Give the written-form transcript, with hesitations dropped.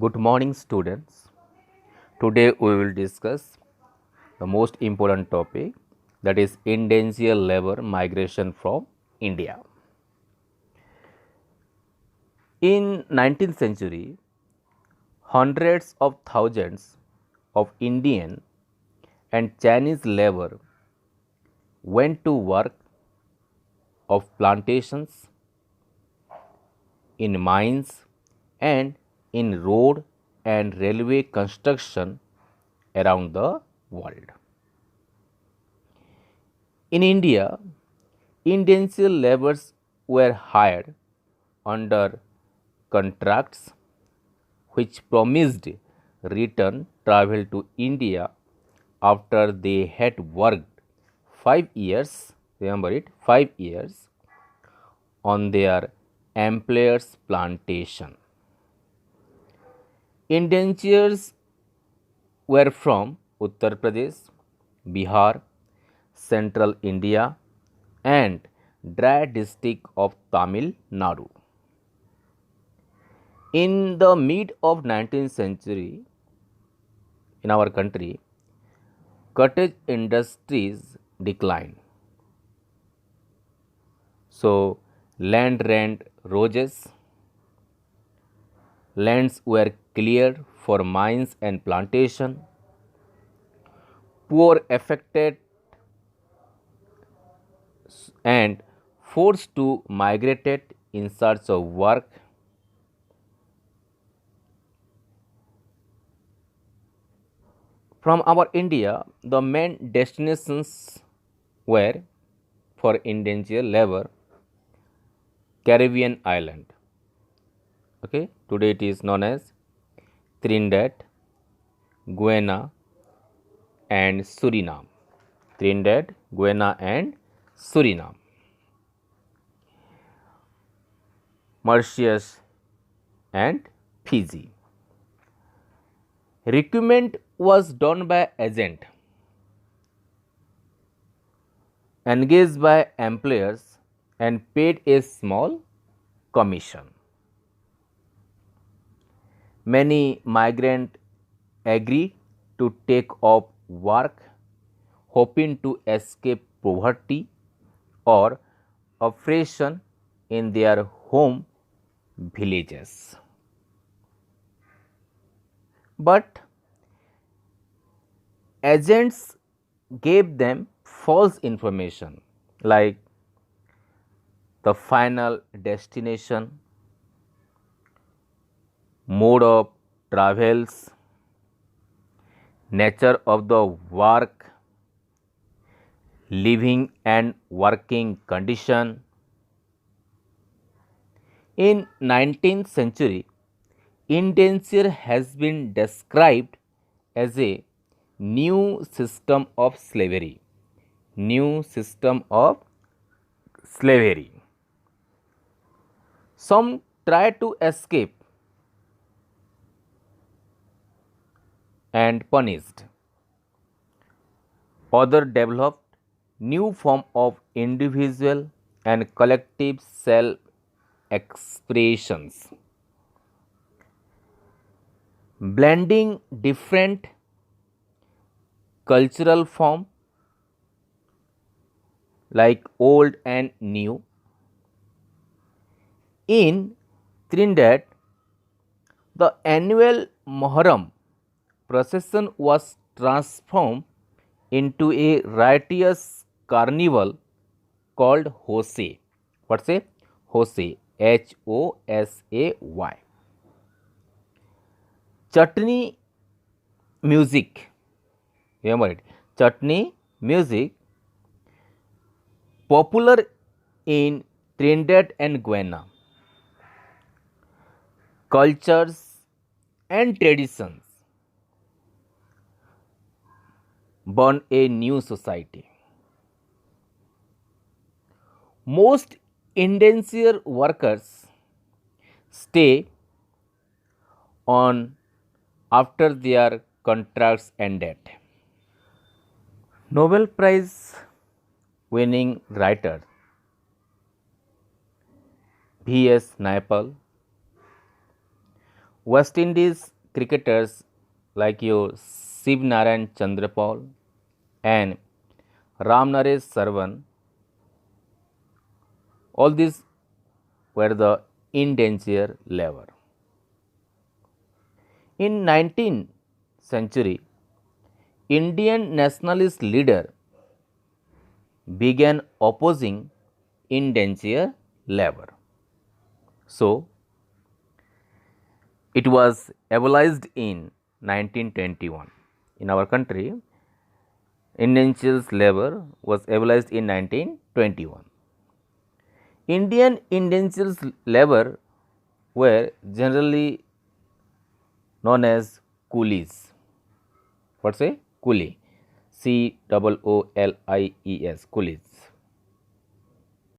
Good morning, students. Today we will discuss the most important topic, that is indentured labor migration from India. In 19th century, hundreds of thousands of Indian and Chinese labor went to work of plantations, in mines, and in road and railway construction around the world. In India, indentured laborers were hired under contracts which promised return travel to India after they had worked 5 years, remember it, 5 years on their employer's plantation. Indentures were from Uttar Pradesh, Bihar, Central India, and dry district of Tamil Nadu. In the mid of 19th century, in our country, cottage industries declined. So, land rent roses, lands were cleared for mines and plantation, poor affected and forced to migrated in search of work. From our India, the main destinations were for indentured labor Caribbean island. Okay, today it is known as Trinidad, Guyana, and Suriname. Trinidad, Guyana, and Suriname. Mauritius and Fiji. Recruitment was done by agent engaged by employers and paid a small commission. Many migrants agree to take up work hoping to escape poverty or oppression in their home villages. But agents gave them false information like the final destination, mode of travels, nature of the work, living and working condition. In 19th century, indenture has been described as a new system of slavery. New system of slavery. Some try to escape and punished. Other developed new form of individual and collective self expressions, blending different cultural form like old and new. In Trinidad, the annual Muharram procession was transformed into a riotous carnival called Hosay. What's a Hosay? Hosay. Chutney music. Remember it. Chutney music popular in Trinidad and Guyana. Cultures and traditions born a new society. Most indentured workers stay on after their contracts ended. Nobel Prize winning writer V.S. Naipaul West Indies cricketers like your Shiv Narayan Chandrapal and Ramnaresh Sarwan, all these were the indenture lever. In 19th century, Indian nationalist leader began opposing indenture lever. So, it was abolished in 1921. In our country, indenture lever was abolished in 1921. Indian indenture lever were generally known as coolies. What's a coolie? Coolies, coolies.